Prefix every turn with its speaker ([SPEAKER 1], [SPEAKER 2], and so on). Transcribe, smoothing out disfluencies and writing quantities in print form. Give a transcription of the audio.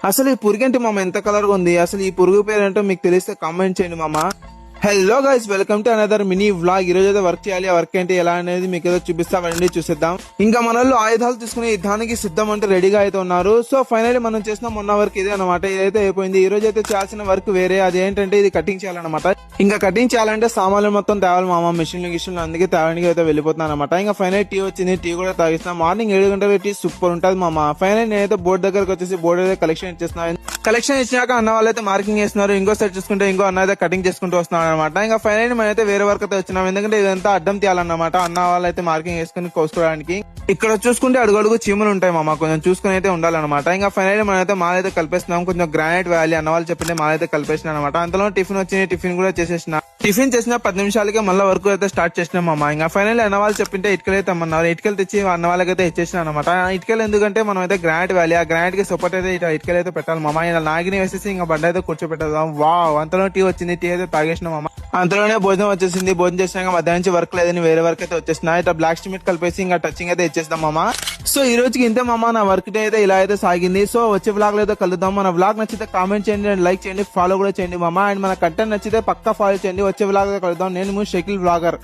[SPEAKER 1] అసలు ఈ పురుగు ఏంటి మామ ఎంత కలర్ గా ఉంది? అసలు ఈ పురుగు పేరు ఏంటో మీకు తెలిస్తే కామెంట్ చేయండి మామ. Hello guys, welcome to another mini vlog. ఈ రోజు అయితే వర్క్ చేయాలి. ఆ వర్క్ ఏంటి ఎలా అనేది మీకు ఏదో చూపిస్తామండి, చూసేద్దాం. ఇంకా మన వాళ్ళు ఆయుధాలు తీసుకుని యుద్ధానికి సిద్ధం అంటే రెడీగా అయితే ఉన్నారు. సో ఫైనల్లీ మనం చేసిన మొన్న వర్క్ ఇదే అనమాట. ఇదైతే అయిపోయింది. ఈ రోజు అయితే చేయాల్సిన వర్క్ వేరే. అది ఏంటంటే ఇది కటింగ్ చేయాలన్నమాట. ఇంకా కటింగ్ చేయాలంటే సామాన్లు మొత్తం తేవాలి మామ, మిషన్లు గిషన్లు, అందుకే తేవడానికి అయితే వెళ్ళిపోతున్నాను అనమాట. ఇంకా ఫైనల్ టీ వచ్చింది, టీ కూడా తాగిస్తాం. మార్నింగ్ 7 గంటల టీ సూపర్ ఉంటుంది మామ. ఫైనల్ నేనైతే బోర్డు దగ్గరకు వచ్చేసి బోర్డు అయితే కలెక్షన్ ఇచ్చేస్తున్నాను. కలెక్షన్ ఇచ్చినాక అన్న వాళ్ళు అయితే మార్కింగ్ చేస్తున్నారు. ఇంకో సైడ్ చూసుకుంటే ఇంకో అన్న అయితే కటింగ్ చేసుకుంటూ వస్తున్నారు అనమాట. ఇంకా ఫైనల్ మనం అయితే వేరే వర్క్ అయితే వచ్చినాం, ఎందుకంటే ఇదంతా అడ్డం తీయాలన్నమాట. అన్న వాళ్ళు అయితే మార్కింగ్ వేసుకుని కోసుకోవడానికి. ఇక్కడ చూసుకుంటే అడుగడుగు చీమలు ఉంటాయి మామ, కొంచెం చూసుకుని అయితే ఉండాలన్నమాట. ఇంకా ఫైనల్ మనం అయితే మాల్ అయితే కలిపేస్తున్నాం. కొంచెం గ్రానైట్ వ్యాలీ అన్న వాళ్ళు చెప్పింటే మాల్ అయితే కలిపేసిన అనమాట. అంతలో టిఫిన్ వచ్చింది, టిఫిన్ కూడా చేసేసిన. టిఫిన్ చేసిన 10 నిమిషాలకే మళ్ళీ వర్క్ అయితే స్టార్ట్ చేసినాం మామ. ఇంకా ఫైనల్ అన్న వాళ్ళు చెప్పింటే ఇటుకలు అయితే అమ్మన్నారు. ఇటుకలు తెచ్చి అన్న వాళ్ళకైతే ఇచ్చేసిన అనమాట. ఇటుకలు ఎందుకంటే మనం అయితే గ్రానైట్ వ్యాలీ, ఆ గ్రానైట్ కి సపోర్ట్ అయితే ఇటుకలు అయితే పెట్టాలి మామ. ఇలా నాగిని వేసేసి ఇంకా బండ అయితే కూర్చోపెట్టదాం. వావ్, అంతలో టీ వచ్చింది, టీ అయితే తాగేసినాం మామ. అంతలోనే భోజనం వచ్చేసింది. భోజనం చేసినాక మధ్యాహ్నం నుంచి వర్క్ లేదని వేరే వర్క్ అయితే వచ్చేసిన. ఇట్లా బ్లాక్ స్టిమిట్ కలిపేసి ఇంకా టచింగ్ అయితే ఇచ్చేస్తాం మామ. సో ఈ రోజుకి ఇంతే మామ, నా వర్క్ డే అయితే ఇలా అయితే సాగింది. సో వచ్చే వ్లాగ్ లో అయితే కలుద్దాం. మన వ్లాగ్ నచ్చితే కామెంట్ చేయండి, లైక్ చేయండి, ఫాలో కూడా చేయండి మామ. అండ్ మన కంటెంట్ నచ్చితే పక్కా ఫాలో చేయండి. వచ్చే వ్లాగ్ లో కలుద్దాం. నేను షకిల్ వ్లాగర్.